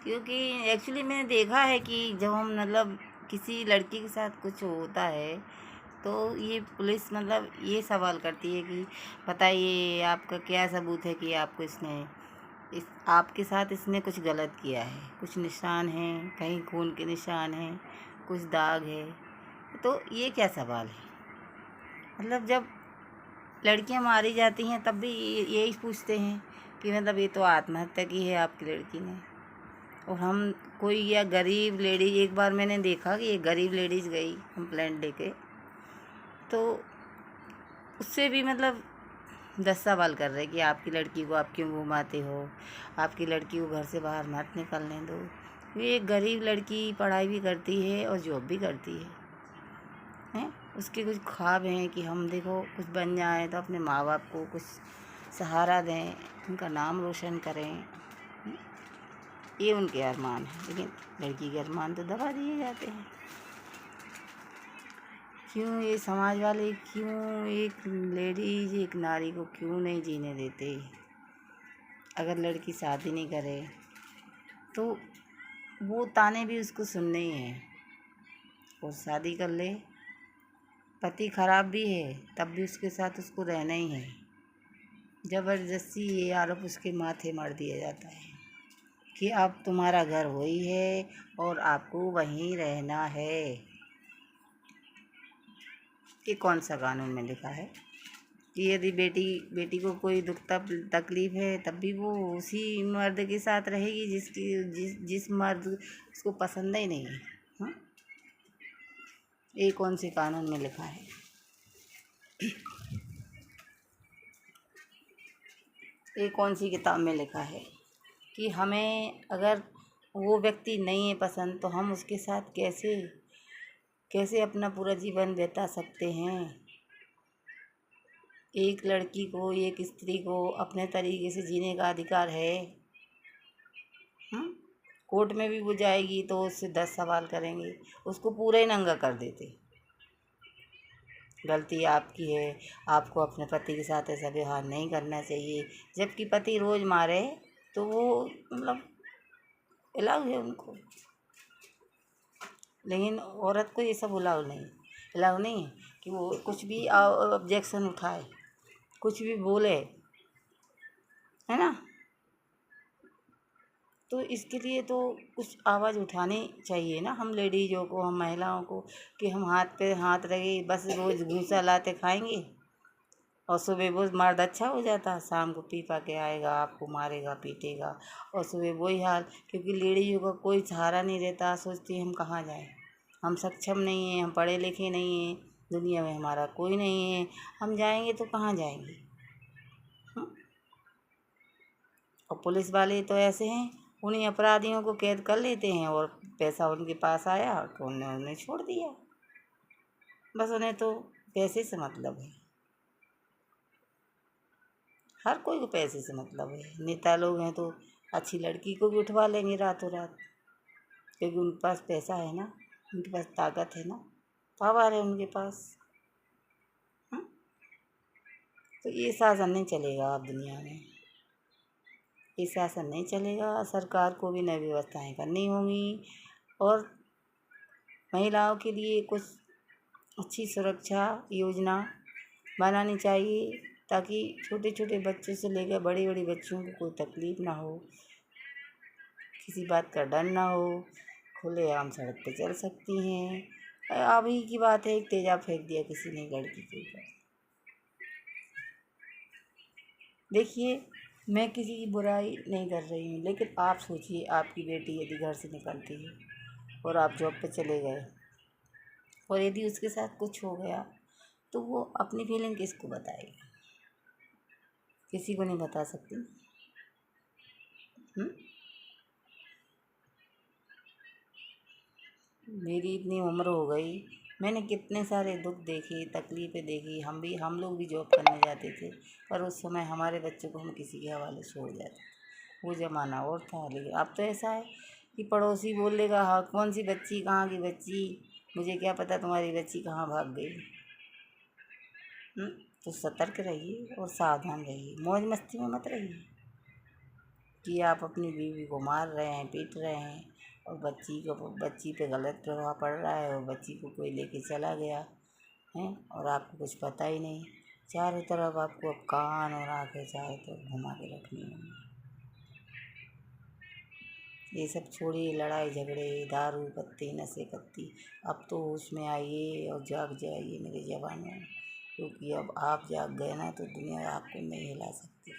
क्योंकि एक्चुअली मैंने देखा है कि जब हम मतलब किसी लड़की के साथ कुछ होता है तो ये पुलिस मतलब ये सवाल करती है कि बताइए आपका क्या सबूत है कि आपको इसने इस आपके साथ इसने कुछ गलत किया है, कुछ निशान हैं, कहीं खून के निशान हैं, कुछ दाग है। तो ये क्या सवाल है? मतलब जब लड़कियां मारी जाती हैं तब भी यही पूछते हैं कि मतलब ये तो आत्महत्या की है आपकी लड़की ने। और हम कोई या गरीब लेडी, एक बार मैंने देखा कि एक गरीब लेडीज गई कंप्लेंट लेके, तो उससे भी मतलब 10 सवाल कर रहे कि आपकी लड़की को आप क्यों घुमाते हो, आपकी लड़की को घर से बाहर मत निकलने दो। ये एक गरीब लड़की पढ़ाई भी करती है और जॉब भी करती है, हैं। उसके कुछ ख्वाब हैं कि हम देखो कुछ बन जाएं तो अपने माँ बाप को कुछ सहारा दें, उनका नाम रोशन करें। ये उनके अरमान हैं, लेकिन लड़की के अरमान तो दबा दिए जाते हैं। क्यों ये समाज वाले, क्यों एक लेडीज, एक नारी को क्यों नहीं जीने देते? अगर लड़की शादी नहीं करे तो वो ताने भी उसको सुनने ही हैं, और शादी कर ले, पति खराब भी है तब भी उसके साथ उसको रहना ही है। ज़बरदस्ती ये आरोप उसके माथे मार दिया जाता है कि अब तुम्हारा घर वही है और आपको वहीं रहना है। ये कौन सा कानून में लिखा है कि यदि बेटी को कोई दुख तकलीफ है तब भी वो उसी मर्द के साथ रहेगी जिस मर्द उसको पसंद ही नहीं है? हाँ, ये कौन से कानून में लिखा है? ये कौन सी किताब में लिखा है कि हमें अगर वो व्यक्ति नहीं है पसंद तो हम उसके साथ कैसे कैसे अपना पूरा जीवन बिता सकते हैं? एक लड़की को, एक स्त्री को अपने तरीके से जीने का अधिकार है। कोर्ट में भी वो जाएगी तो उससे 10 सवाल करेंगे, उसको पूरा ही नंगा कर देते। गलती आपकी है, आपको अपने पति के साथ ऐसा व्यवहार नहीं करना चाहिए। जबकि पति रोज़ मारे तो वो मतलब अलाउ है उनको, लेकिन औरत को ये सब अलाउ नहीं है कि वो कुछ भी ऑब्जेक्शन उठाए, कुछ भी बोले, है ना। तो इसके लिए तो कुछ आवाज़ उठानी चाहिए ना, हम लेडीज़ों को, हम महिलाओं को, कि हम हाथ पे हाथ रखे बस रोज़ घूसा लाते खाएंगे और सुबह वो मर्द अच्छा हो जाता, शाम को पी पा के आएगा, आपको मारेगा पीटेगा, और सुबह वही हाल। क्योंकि लेडीज़ों का कोई सहारा नहीं रहता, सोचती हम कहाँ जाएं, हम सक्षम नहीं हैं, हम पढ़े लिखे नहीं हैं, दुनिया में हमारा कोई नहीं है, हम जाएंगे तो कहाँ जाएंगे? और पुलिस वाले तो ऐसे हैं, उन्हीं अपराधियों को कैद कर लेते हैं और पैसा उनके पास आया तो उन्हें छोड़ दिया। बस उन्हें तो पैसे से मतलब है, हर कोई को पैसे से मतलब है। नेता लोग हैं तो अच्छी लड़की को भी उठवा लेंगे रातों रात, क्योंकि उनके पास पैसा है ना, उनके पास ताकत है ना, पावर है उनके पास। हाँ? तो ये शासन नहीं चलेगा अब दुनिया में, ये शासन नहीं चलेगा। सरकार को भी नई व्यवस्थाएं करनी होंगी और महिलाओं के लिए कुछ अच्छी सुरक्षा योजना बनानी चाहिए, ताकि छोटे छोटे बच्चों से लेकर बड़ी बड़ी बच्चियों को कोई तकलीफ ना हो, किसी बात का डर ना हो, खुलेआम सड़क पे चल सकती हैं। अभी की बात है, एक तेजाब फेंक दिया किसी ने लड़की के ऊपर। देखिए, मैं किसी की बुराई नहीं कर रही हूँ, लेकिन आप सोचिए, आपकी बेटी यदि घर से निकलती है और आप जॉब पे चले गए और यदि उसके साथ कुछ हो गया तो वो अपनी फीलिंग किसको बताएगी? किसी को नहीं बता सकती। मेरी इतनी उम्र हो गई, मैंने कितने सारे दुख देखे, तकलीफ़ें देखी। हम लोग भी जॉब करने जाते थे, पर उस समय हमारे बच्चों को हम किसी के हवाले छोड़ जाते थे। वो ज़माना और था, लेकिन अब तो ऐसा है कि पड़ोसी बोल देगा, हाँ कौन सी बच्ची, कहाँ की बच्ची, मुझे क्या पता तुम्हारी बच्ची कहाँ भाग गई। तो सतर्क रहिए और सावधान रहिए, मौज मस्ती में मत रहिए। कि आप अपनी बीवी को मार रहे हैं, पीट रहे हैं और बच्ची पे गलत प्रभाव पड़ रहा है और बच्ची को कोई लेके चला गया है और आपको कुछ पता ही नहीं। चारों तरफ आपको अब कान और आँखें चारों तरफ घुमा के रखनी होंगी। ये सब छोड़िए, लड़ाई झगड़े, दारू पत्ती, नशे पत्ती। अब तो होश में आइए और जाग जाइए मेरे जवानों, क्योंकि अब आप जाग गए ना तो दुनिया आपको नहीं हिला सकती।